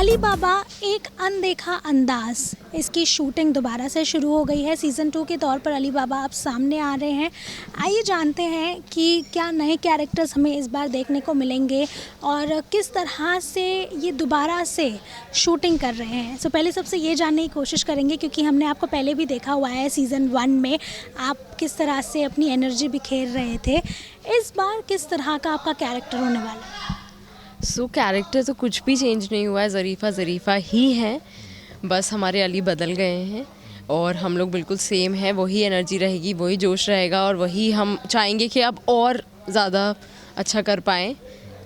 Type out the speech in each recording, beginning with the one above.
अली बाबा एक अनदेखा अंदाज, इसकी शूटिंग दोबारा से शुरू हो गई है। सीज़न 2 के तौर पर अली बाबा अब सामने आ रहे हैं। आइए जानते हैं कि क्या नए कैरेक्टर्स हमें इस बार देखने को मिलेंगे और किस तरह से ये दोबारा से शूटिंग कर रहे हैं। सो पहले सबसे ये जानने की कोशिश करेंगे, क्योंकि हमने आपको पहले भी देखा हुआ है सीज़न 1 में आप किस तरह से अपनी एनर्जी बिखेर रहे थे। इस बार किस तरह का आपका कैरेक्टर होने वाला है? कैरेक्टर तो कुछ भी चेंज नहीं हुआ है, ज़रीफ़ा ही है, बस हमारे अली बदल गए हैं और हम लोग बिल्कुल सेम हैं। वही एनर्जी रहेगी, वही जोश रहेगा और वही हम चाहेंगे कि अब और ज़्यादा अच्छा कर पाएँ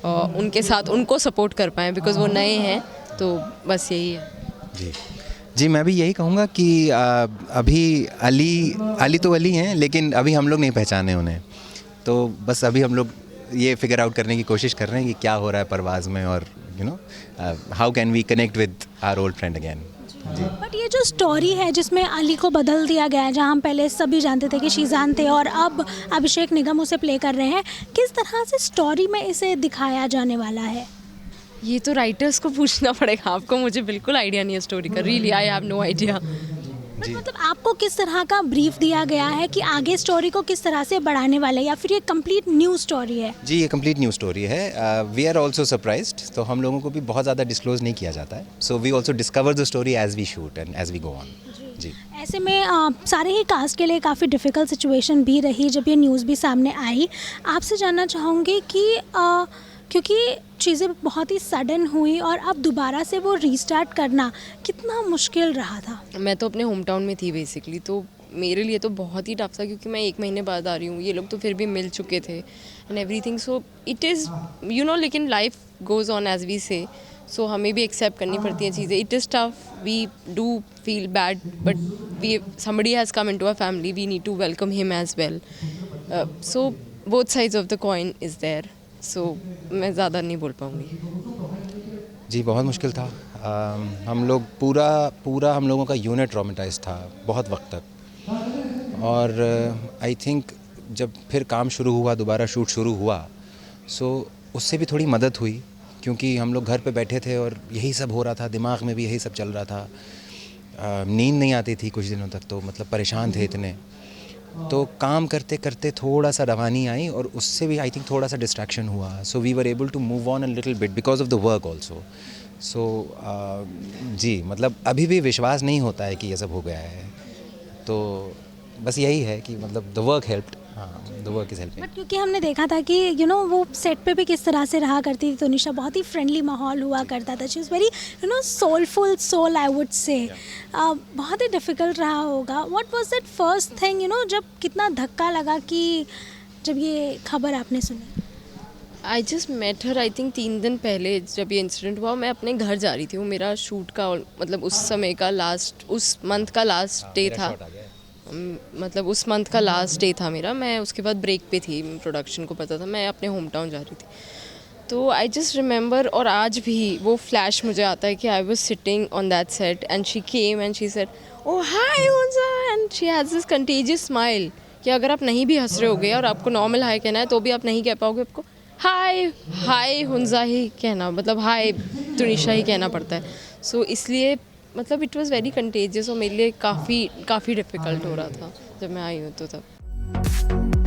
और उनके साथ उनको सपोर्ट कर पाएँ, बिकॉज़ वो नए हैं। तो बस यही है। जी मैं भी यही कहूँगा कि अभी अली तो अली हैं, लेकिन अभी हम लोग नहीं पहचाने उन्हें। तो बस अभी हम लोग ये फिगर आउट करने की कोशिश कर रहे हैं कि क्या हो रहा है परवाज़ में और how can we connect with our old friend again. जी बट ये जो स्टोरी है जिसमें अली को बदल दिया गया है, जहाँ हम पहले सभी जानते थे कि शीज़ान थे और अब अभिषेक निगम उसे प्ले कर रहे हैं, किस तरह से स्टोरी में इसे दिखाया जाने वाला है? ये तो राइटर्स को पूछना पड़ेगा आपको, मुझे बिल्कुल आइडिया नहीं है स्टोरी का। Really I have no idea. मतलब आपको किस तरह का ब्रीफ दिया गया है कि आगे स्टोरी को किस तरह से बढ़ाने वाले हैं, या फिर ये कंप्लीट न्यू स्टोरी है? जी ये कंप्लीट न्यू स्टोरी है। वी आर ऑल्सो सरप्राइज्ड, तो हम लोगों को भी बहुत ज़्यादा डिस्क्लोज नहीं किया जाता है। So we also discover the story as we shoot and as we go on. जी ऐसे में सारे ही कास्ट के लिए काफ़ी डिफ़िकल्ट सिचुएशन भी रही जब ये न्यूज़ भी सामने आई। आपसे जानना चाहूँगी कि क्योंकि चीज़ें बहुत ही सडन हुई और अब दोबारा से वो रीस्टार्ट करना कितना मुश्किल रहा था? मैं तो अपने होम टाउन में थी बेसिकली, तो मेरे लिए तो बहुत ही टफ था, क्योंकि मैं 1 महीने बाद आ रही हूँ। ये लोग तो फिर भी मिल चुके थे and everything. So it is लेकिन life goes on as we say. So हमें भी एक्सेप्ट करनी पड़ती हैं चीज़ें। It is tough, we do feel bad, but we somebody has come into a family, we need to welcome him as well. So both sides of the coin is there. So मैं ज़्यादा नहीं बोल पाऊँगी। जी बहुत मुश्किल था। हम लोग पूरा हम लोगों का यूनिट ट्रॉमेटाइज था बहुत वक्त तक। और आई थिंक जब फिर काम शुरू हुआ, दोबारा शूट शुरू हुआ, सो उससे भी थोड़ी मदद हुई, क्योंकि हम लोग घर पे बैठे थे और यही सब हो रहा था, दिमाग में भी यही सब चल रहा था। नींद नहीं आती थी कुछ दिनों तक, तो मतलब परेशान थे इतने। तो काम करते करते थोड़ा सा रवानी आई और उससे भी आई थिंक थोड़ा सा डिस्ट्रैक्शन हुआ। So we were able to move on a little bit because of the work also. So जी मतलब अभी भी विश्वास नहीं होता है कि ये सब हो गया है। तो बस यही है कि मतलब द वर्क हेल्प्ड। हाँ, the work is helping. But क्योंकि हमने देखा था कि वो सेट पे भी किस तरह से रहा करती थी तनिषा, बहुत ही फ्रेंडली माहौल हुआ करता था। She is very soulful soul, I would say. बहुत ही डिफ़िकल्ट रहा होगा। What was that first thing, जब कितना धक्का लगा कि जब ये खबर आपने सुनी? I just met her, I think 3 दिन पहले जब ये इंसिडेंट हुआ। मैं अपने घर जा रही थी, वो मेरा शूट का मतलब उस समय का उस मंथ का लास्ट डे था। मतलब उस मंथ का लास्ट डे था मेरा। मैं उसके बाद ब्रेक पे थी, प्रोडक्शन को पता था मैं अपने होम टाउन जा रही थी। तो आई जस्ट रिमेंबर, और आज भी वो फ्लैश मुझे आता है कि I was sitting on that set and she came and she said oh hi Hunza, and she has this contagious smile कि अगर आप नहीं भी हंस रहे होगे और आपको नॉर्मल हाय कहना है तो भी आप नहीं कह पाओगे, आपको हाय हुंजा ही कहना, मतलब हाय तुनिशा ही कहना पड़ता है। सो इसलिए मतलब इट वाज़ वेरी कंटेजियस और मेरे लिए काफ़ी डिफ़िकल्ट हो रहा था जब मैं आई हूँ तो तब।